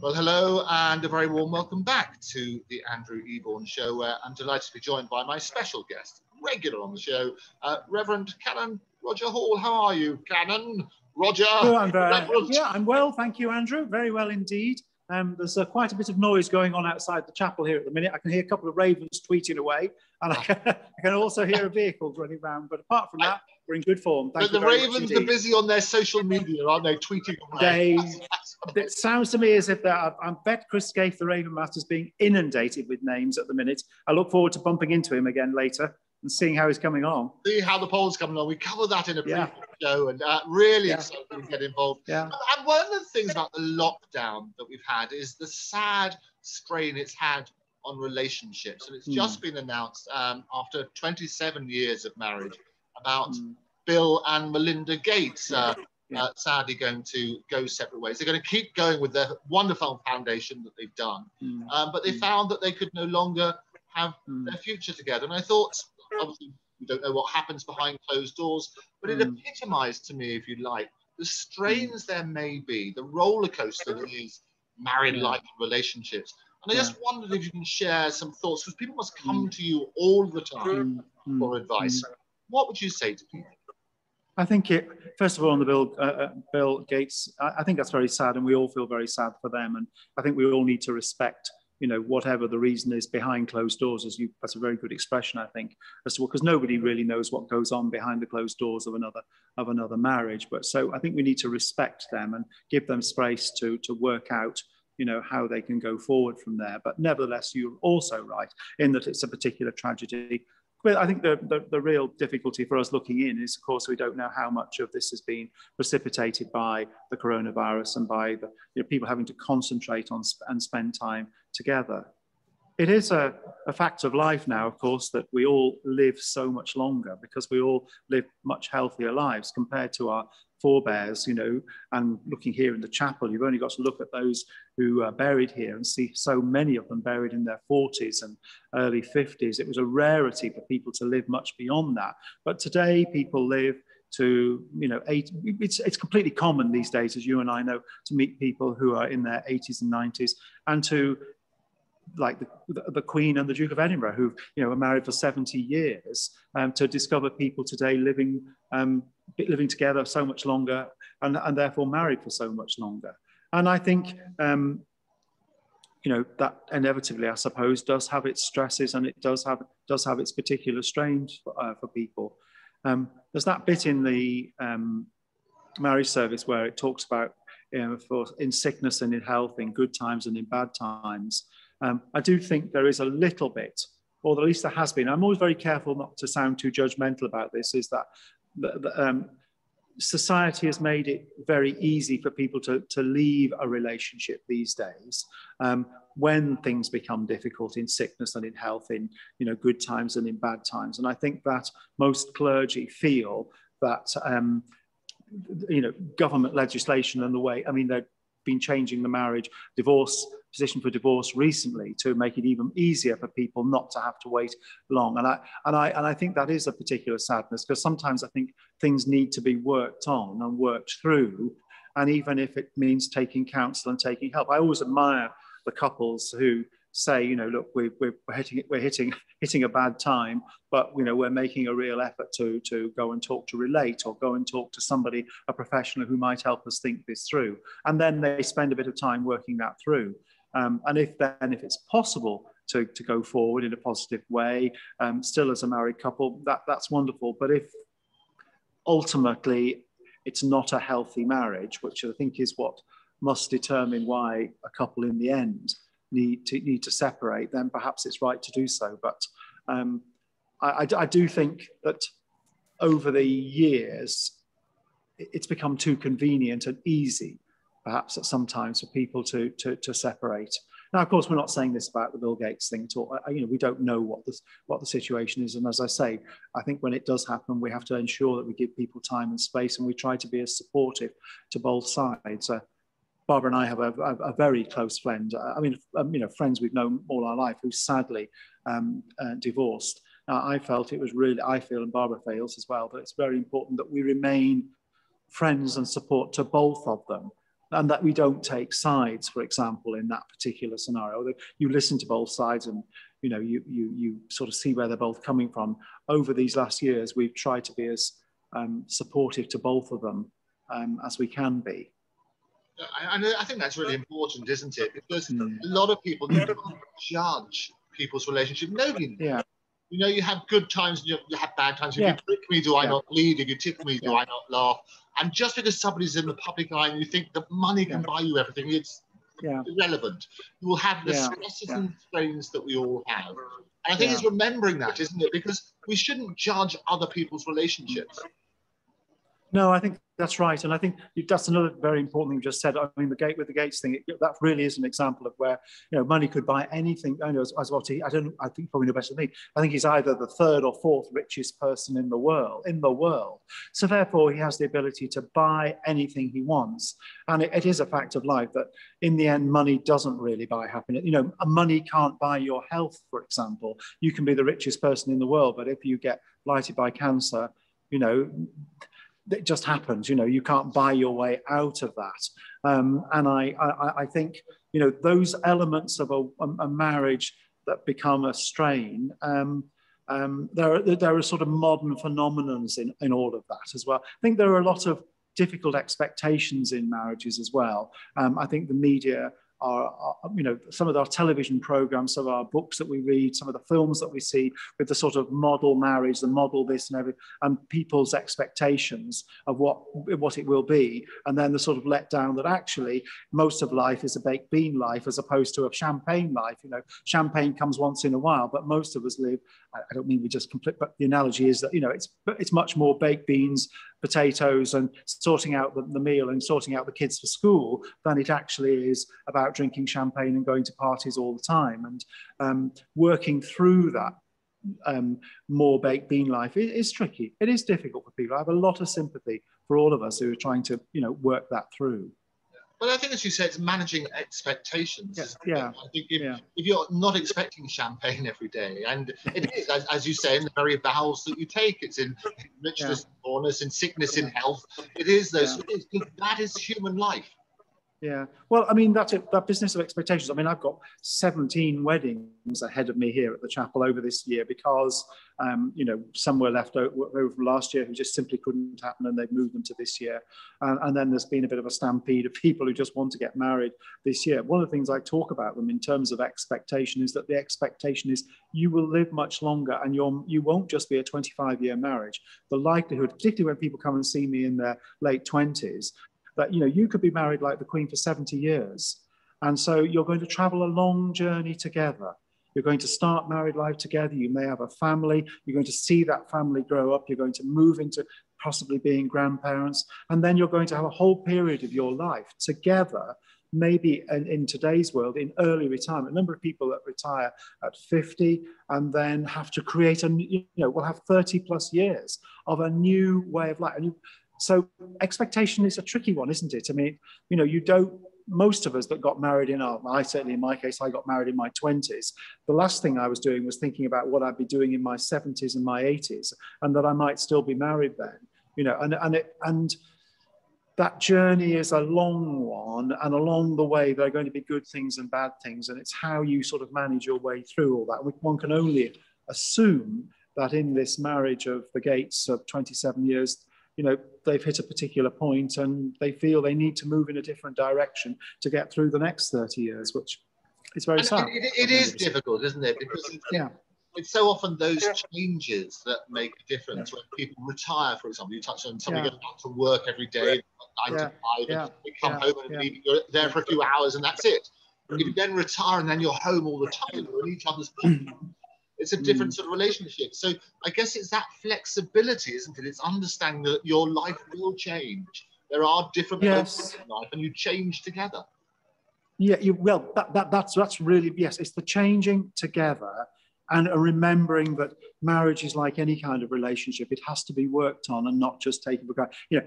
Well, hello and a very warm welcome back to the Andrew Eborn Show, where I'm delighted to be joined by my special guest, regular on the show, Reverend Canon Roger Hall. How are you, Canon Roger? Oh, I'm well, thank you, Andrew. Very well indeed. There's quite a bit of noise going on outside the chapel here at the minute. I can hear a couple of ravens tweeting away, and I can also hear a vehicle running around. But apart from that, we're in good form. Thank you very much ravens indeed. are busy on their social media, aren't they? Tweeting away. It sounds to me as if I bet Chris Scaife, the Raven Master, is being inundated with names at the minute. I look forward to bumping into him again later and seeing how he's coming on. See how the poll's coming on. We cover that in a previous show, and really excited to get involved. Yeah. And one of the things about the lockdown that we've had is the sad strain it's had on relationships. And it's just been announced after 27 years of marriage about Bill and Melinda Gates sadly going to go separate ways. They're going to keep going with their wonderful foundation that they've done, but they found that they could no longer have their future together. And I thought, obviously, we don't know what happens behind closed doors, but it epitomized to me, if you like, the strains there may be, the roller coaster that is married life and relationships. And I just wondered if you can share some thoughts, because people must come to you all the time for advice. What would you say to people? I think first of all, on the Bill Gates, I think that's very sad, and we all feel very sad for them. And I think we all need to respect, you know, whatever the reason is behind closed doors. That's a very good expression, I think, as to because nobody really knows what goes on behind the closed doors of another marriage. But so I think we need to respect them and give them space to work out, you know, how they can go forward from there. But nevertheless, you're also right in that it's a particular tragedy. But I think the real difficulty for us looking in is, of course, we don't know how much of this has been precipitated by the coronavirus and by the people having to concentrate on and spend time together. It is a fact of life now, of course, that we all live so much longer because we all live much healthier lives compared to our forebears, you know. And looking here in the chapel, you've only got to look at those who are buried here and see so many of them buried in their 40s and early 50s. It was a rarity for people to live much beyond that. But today people live to, you know, it's completely common these days, as you and I know, to meet people who are in their 80s and 90s, and to, like the Queen and the Duke of Edinburgh, who, you know, were married for 70 years, to discover people today living together so much longer and therefore married for so much longer. And I think, you know, that inevitably, I suppose, does have its stresses, and it does have its particular strains for people. There's that bit in the marriage service where it talks about, you know, in sickness and in health, in good times and in bad times. I do think there is a little bit, or at least there has been. I'm always very careful not to sound too judgmental about this, is that society has made it very easy for people to leave a relationship these days when things become difficult in sickness and in health, in, you know, good times and in bad times. And I think that most clergy feel that, you know, government legislation and the way, I mean, they've been changing the marriage position for divorce recently to make it even easier for people not to have to wait long. And I think that is a particular sadness, because sometimes I think things need to be worked on and worked through. And even if it means taking counsel and taking help, I always admire the couples who say, you know, look, we're hitting a bad time, but, you know, we're making a real effort to go and talk to Relate, or go and talk to somebody, a professional who might help us think this through. And then they spend a bit of time working that through. And if it's possible to go forward in a positive way, still as a married couple, that's wonderful. But if ultimately it's not a healthy marriage, which I think is what must determine why a couple in the end need to separate, then perhaps it's right to do so. But I do think that over the years, it's become too convenient and easy, perhaps at sometimes, for people to separate. Now, of course, we're not saying this about the Bill Gates thing at all. You know, we don't know what the situation is. And as I say, I think when it does happen, we have to ensure that we give people time and space, and we try to be as supportive to both sides. Barbara and I have a very close friend. I mean, you know, friends we've known all our life, who's sadly divorced. I felt it was really, I feel, and Barbara feels as well, that it's very important that we remain friends and support to both of them, and that we don't take sides, for example, in that particular scenario. You listen to both sides and you sort of see where they're both coming from. Over these last years, we've tried to be as supportive to both of them as we can be. I think that's really important, isn't it? Because a lot of people need to judge people's relationship. Nobody. Yeah. You have good times and you have bad times. If you prick me, do I not bleed? If you tip me, do I not laugh? And just because somebody's in the public eye and you think that money can buy you everything, it's irrelevant. You will have the stresses and strains that we all have. And I think it's remembering that, isn't it? Because we shouldn't judge other people's relationships. No, I think that's right. And I think that's another very important thing you just said. I mean, with the Gates thing, that really is an example of where, money could buy anything. I know, as well, I think probably know better than me. I think he's either the third or fourth richest person in the world. So therefore, he has the ability to buy anything he wants. And it is a fact of life that in the end, money doesn't really buy happiness. Money can't buy your health, for example. You can be the richest person in the world, but if you get blighted by cancer, it just happens. You can't buy your way out of that. And I think, those elements of a marriage that become a strain, there are sort of modern phenomenons in all of that as well. I think there are a lot of difficult expectations in marriages as well. I think the media some of our television programs, some of our books that we read, some of the films that we see with the sort of model marriage, the model this and everything, and people's expectations of what it will be, and then the sort of letdown that actually most of life is a baked bean life as opposed to a champagne life. Champagne comes once in a while, but most of us live, I don't mean we just complete, but the analogy is that, it's much more baked beans, potatoes, and sorting out the meal and sorting out the kids for school than it actually is about drinking champagne and going to parties all the time. And working through that more baked bean life is tricky. It is difficult for people. I have a lot of sympathy for all of us who are trying to, work that through. Well, I think, as you said, it's managing expectations. Yeah. I think if you're not expecting champagne every day, and it is, as you say, in the very vows that you take, it's in richness, poorness, in sickness, in health. It is those. That is human life. Yeah. Well, I mean, that's it, that business of expectations. I mean, I've got 17 weddings ahead of me here at the chapel over this year because, some were left over from last year who just simply couldn't happen and they've moved them to this year. And then there's been a bit of a stampede of people who just want to get married this year. One of the things I talk about them in terms of expectation is that the expectation is you will live much longer and you won't just be a 25-year marriage. The likelihood, particularly when people come and see me in their late 20s, that you could be married like the Queen for 70 years. And so you're going to travel a long journey together. You're going to start married life together. You may have a family. You're going to see that family grow up. You're going to move into possibly being grandparents. And then you're going to have a whole period of your life together, maybe in today's world, in early retirement. A number of people that retire at 50 and then have to create we'll have 30 plus years of a new way of life. So expectation is a tricky one, isn't it? I mean, most of us that got married certainly in my case, I got married in my 20s. The last thing I was doing was thinking about what I'd be doing in my 70s and my 80s, and that I might still be married then, and that journey is a long one, and along the way, there are going to be good things and bad things, and it's how you sort of manage your way through all that. One can only assume that in this marriage of the Gates of 27 years, they've hit a particular point and they feel they need to move in a different direction to get through the next 30 years, which is very sad. It is difficult, isn't it? Because it's so often those changes that make a difference. When people retire, for example, you touched on somebody goes back to work every day, 9 to 5, and they come home and you're there for a few hours and that's it. If you then retire and then you're home all the time, you're in each other's it's a different sort of relationship. So I guess it's that flexibility, isn't it? It's understanding that your life will change. There are different moments in life and you change together. Yeah, that's really, yes, it's the changing together and remembering that marriage is like any kind of relationship. It has to be worked on and not just taken for granted.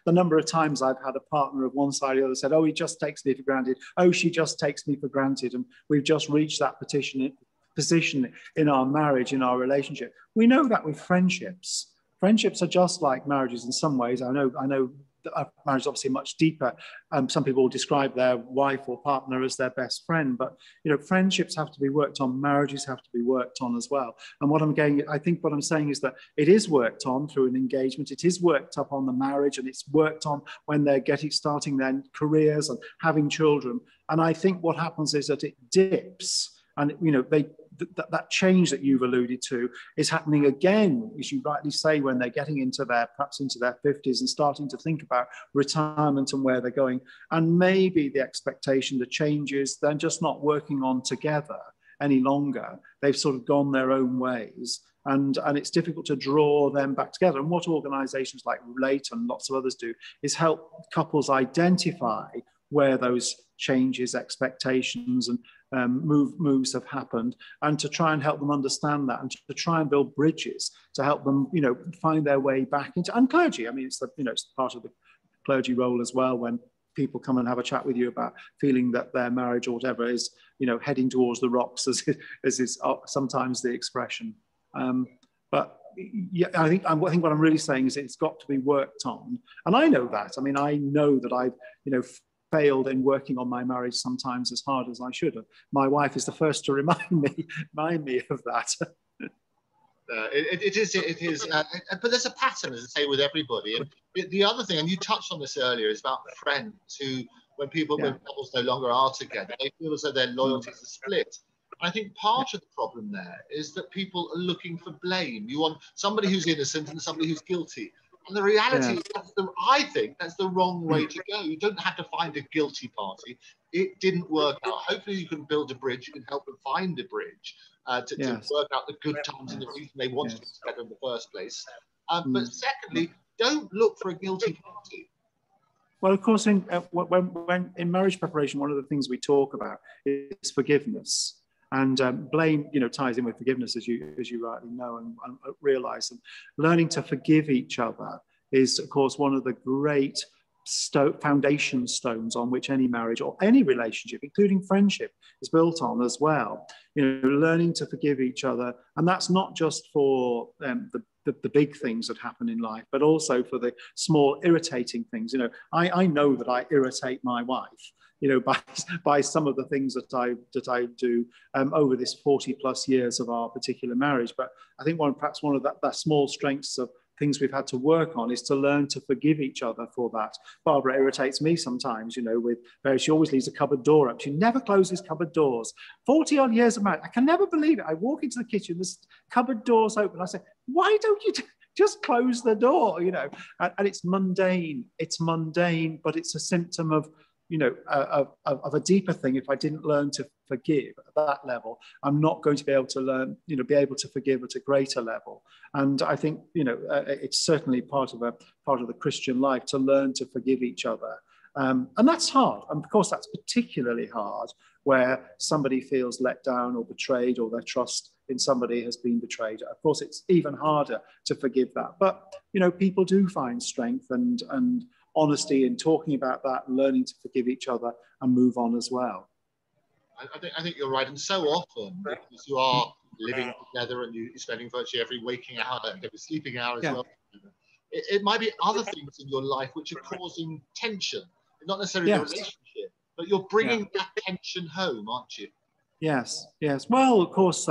The number of times I've had a partner of one side or the other said, oh, he just takes me for granted. Oh, she just takes me for granted. And we've just reached that position in our marriage, in our relationship. We know that with friendships. Friendships are just like marriages in some ways. I know marriage is obviously much deeper. Some people describe their wife or partner as their best friend, but friendships have to be worked on, marriages have to be worked on as well. And I think what I'm saying is that it is worked on through an engagement, it is worked up on the marriage, and it's worked on when they're starting their careers and having children. And I think what happens is that it dips, and that change that you've alluded to is happening again, as you rightly say, when they're getting perhaps into their 50s and starting to think about retirement and where they're going. And maybe the expectation, the changes, they're just not working on together any longer. They've sort of gone their own ways. And it's difficult to draw them back together. And what organizations like Relate and lots of others do is help couples identify where those changes, expectations, and moves have happened, and to try and help them understand that, and to try and build bridges to help them, find their way back into. And clergy, I mean, it's part of the clergy role as well, when people come and have a chat with you about feeling that their marriage or whatever is, heading towards the rocks, as is sometimes the expression. But yeah, I think what I'm really saying is it's got to be worked on, and I know that. I mean, I know that I've, failed in working on my marriage sometimes as hard as I should have. My wife is the first to remind me of that. It is, but there's a pattern, as I say, with everybody. And the other thing, and you touched on this earlier, is about friends who, when couples no longer are together, they feel as though their loyalties are split. I think part of the problem there is that people are looking for blame. You want somebody who's innocent and somebody who's guilty. And the reality is, I think that's the wrong way to go. You don't have to find a guilty party. It didn't work out. Hopefully you can build a bridge. You can help them find a bridge to work out the good times and the reason they wanted it together in the first place. But secondly, don't look for a guilty party. Well, of course, when in marriage preparation, one of the things we talk about is forgiveness. And blame, ties in with forgiveness, as you rightly know and realise. And learning to forgive each other is, of course, one of the great foundation stones on which any marriage or any relationship, including friendship, is built on as well. Learning to forgive each other, and that's not just for the big things that happen in life, but also for the small irritating things. I know that I irritate my wife, by some of the things that I do over this 40 plus years of our particular marriage. But I think perhaps one of that small strengths of things we've had to work on is to learn to forgive each other for that. Barbara irritates me sometimes, she always leaves a cupboard door up. She never closes cupboard doors. 40 odd years of marriage, I can never believe it. I walk into the kitchen, this cupboard door's open. I say, why don't you just close the door? And it's mundane. It's mundane, but it's a symptom of a deeper thing. If I didn't learn to forgive at that level, I'm not going to be able to learn, be able to forgive at a greater level. And I think, it's certainly part of the Christian life to learn to forgive each other. And that's hard. And of course, that's particularly hard where somebody feels let down or betrayed, or their trust in somebody has been betrayed. Of course, it's even harder to forgive that. But, people do find strength and honesty in talking about that, learning to forgive each other and move on as well. I think you're right. And so often, because you are living together and you're spending virtually every waking hour and every sleeping hour as well, it might be other things in your life which are causing tension, not necessarily the relationship, but you're bringing that tension home, aren't you? Yes. Well, of course,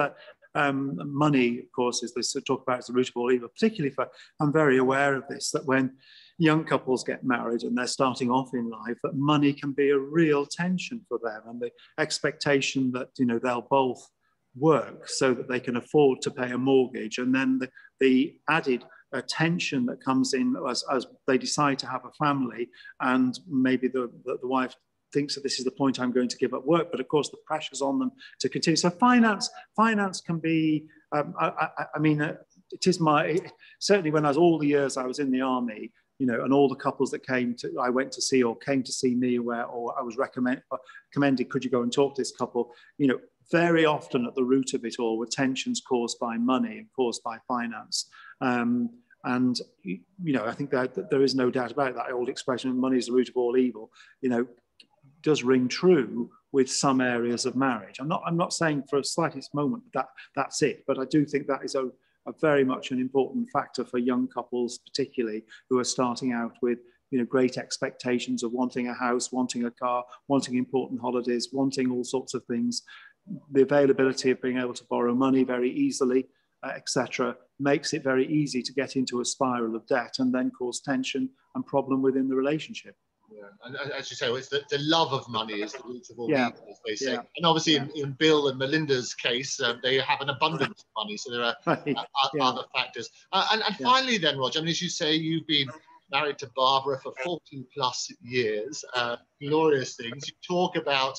money, of course, is this talk about as the root of all evil, particularly I'm very aware of this, that when young couples get married and they're starting off in life, that money can be a real tension for them, and the expectation that they'll both work so that they can afford to pay a mortgage, and then the added tension that comes in as they decide to have a family, and maybe the wife thinks that this is the point I'm going to give up work, but of course the pressure's on them to continue. So finance can be, it is certainly when all the years I was in the army, and all the couples that I went to see or came to see me, or I was recommended, could you go and talk to this couple? Very often at the root of it all were tensions caused by money and caused by finance. And I think that there is no doubt about it, that old expression, money is the root of all evil, does ring true with some areas of marriage. I'm not saying for a slightest moment that's it, but I do think that is a very much an important factor for young couples, particularly who are starting out with great expectations of wanting a house, wanting a car, wanting important holidays, wanting all sorts of things. The availability of being able to borrow money very easily, etc., makes it very easy to get into a spiral of debt and then cause tension and problem within the relationship. Yeah. And as you say, it's the love of money is the root of all evil, as they say. Yeah. And obviously, in Bill and Melinda's case, they have an abundance of money, so there are other factors. And finally, then, Roger, I mean, as you say, you've been married to Barbara for 40 plus years. Glorious things. You talk about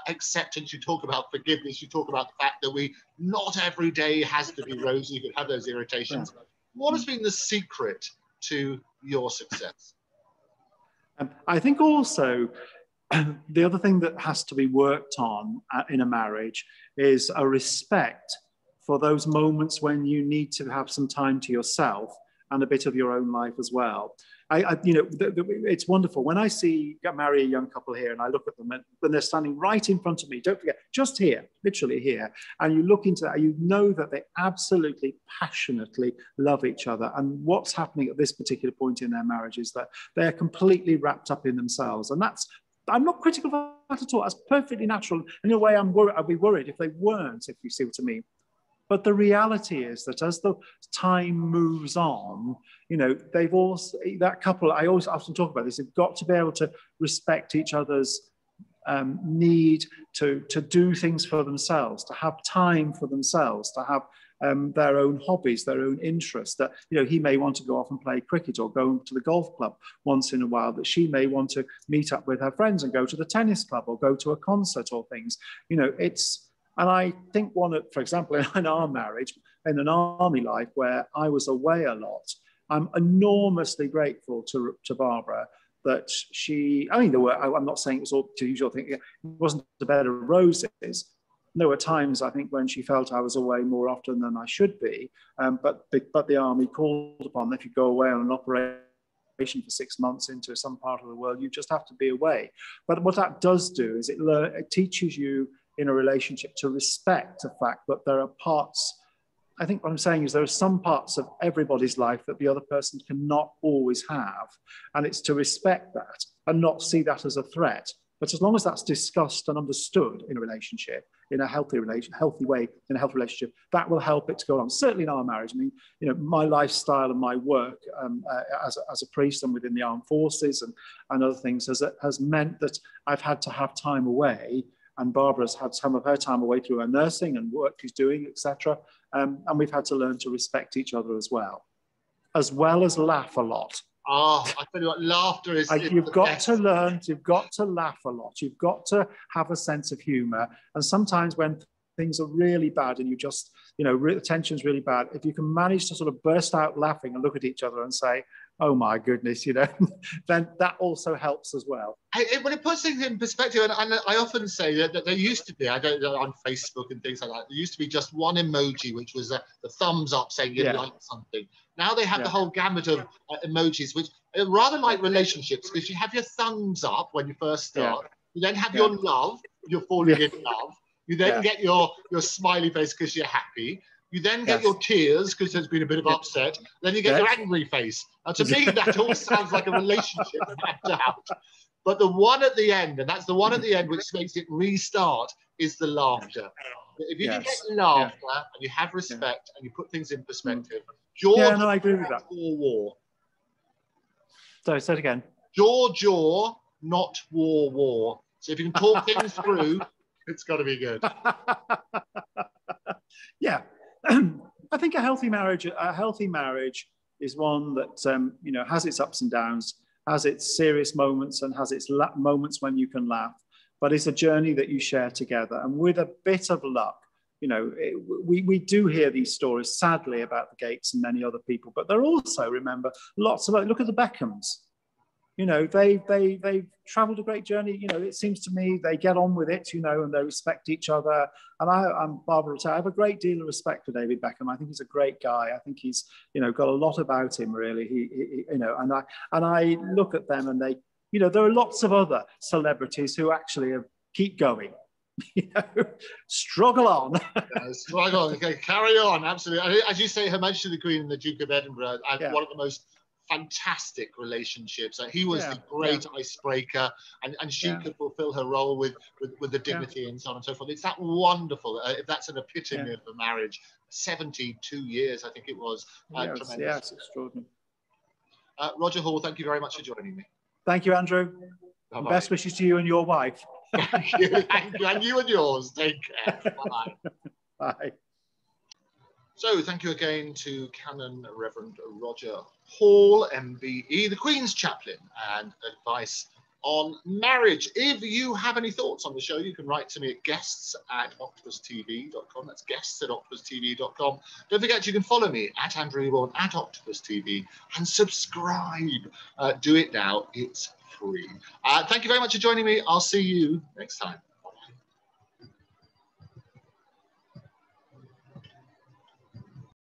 acceptance. You talk about forgiveness. You talk about the fact that not every day has to be rosy. You could have those irritations. Yeah. What has been the secret to your success? I think also the other thing that has to be worked on in a marriage is a respect for those moments when you need to have some time to yourself and a bit of your own life as well. It's wonderful when I marry a young couple here and I look at them when they're standing right in front of me, don't forget, just here, literally here, and you look into that, you know that they absolutely passionately love each other. And what's happening at this particular point in their marriage is that they're completely wrapped up in themselves. And I'm not critical of that at all. That's perfectly natural. In a way, I'd be worried if they weren't, if you see what I mean. But the reality is that as the time moves on, that couple, I always often talk about this, they've got to be able to respect each other's need to do things for themselves, to have time for themselves, to have their own hobbies, their own interests. That, he may want to go off and play cricket or go to the golf club once in a while, that she may want to meet up with her friends and go to the tennis club or go to a concert or things. And I think for example, in our marriage, in an army life where I was away a lot, I'm enormously grateful to Barbara that I'm not saying it was all the usual thing. It wasn't a bed of roses. There were times, I think, when she felt I was away more often than I should be. But the army called upon, if you go away on an operation for 6 months into some part of the world, you just have to be away. But what that does do is it teaches you in a relationship to respect the fact that there are parts, I think what I'm saying is there are some parts of everybody's life that the other person cannot always have. And it's to respect that and not see that as a threat. But as long as that's discussed and understood in a relationship, in a healthy way, in a healthy relationship, that will help it to go on. Certainly in our marriage, I mean, my lifestyle and my work as a priest and within the armed forces and other things has meant that I've had to have time away. And Barbara's had some of her time away through her nursing and work she's doing, etc. And we've had to learn to respect each other as well as laugh a lot. I tell you what, laughter is... You've got to laugh a lot. You've got to have a sense of humour. And sometimes when things are really bad and the tension's really bad, if you can manage to sort of burst out laughing and look at each other and say, oh my goodness, then that also helps as well. When it puts things in perspective, and I often say that there used to be, I don't know, on Facebook and things like that, there used to be just one emoji, which was the thumbs up saying you like something. Now they have the whole gamut of emojis, which are rather like relationships, because you have your thumbs up when you first start, you then have your love, you're falling in love, you then get your smiley face because you're happy, you then get your tears because there's been a bit of upset. Then you get your angry face. And to me, that all sounds like a relationship mapped out. But the one at the end, and that's the one at the end which makes it restart, is the laughter. If you can get laughter and you have respect and you put things in perspective, I agree with that. War. Sorry, say it again. Jaw, not war. So if you can talk things through, it's got to be good. Yeah. I think a healthy marriage is one that has its ups and downs, has its serious moments, and has its moments when you can laugh. But it's a journey that you share together, and with a bit of luck, we do hear these stories, sadly, about the Gates and many other people. But there are also, remember, lots of look at the Beckhams. They've travelled a great journey. It seems to me they get on with it, and they respect each other. And I'm Barbara will say I have a great deal of respect for David Beckham. I think he's a great guy. I think he's, got a lot about him really. He and I look at them and they, there are lots of other celebrities who actually keep going. Struggle on. Struggle on. Okay, carry on. Absolutely. As you say, Her Majesty the Queen and the Duke of Edinburgh are one of the most fantastic relationships. He was the great icebreaker, and she could fulfill her role with the dignity and so on and so forth. It's that wonderful. If that's an epitome of a marriage, 72 years, I think it was. Tremendous. Yeah, it's extraordinary. Roger Hall, thank you very much for joining me. Thank you, Andrew. Bye-bye. Best wishes to you and your wife. Thank you, and you and yours. Take care. Bye. Bye. So thank you again to Canon Reverend Roger Hall, MBE, the Queen's Chaplain, and advice on marriage. If you have any thoughts on the show, you can write to me at guests@octopustv.com. That's guests@octopustv.com. Don't forget, you can follow me at Andrew Eborn, at Octopus TV, and subscribe. Do it now. It's free. Thank you very much for joining me. I'll see you next time.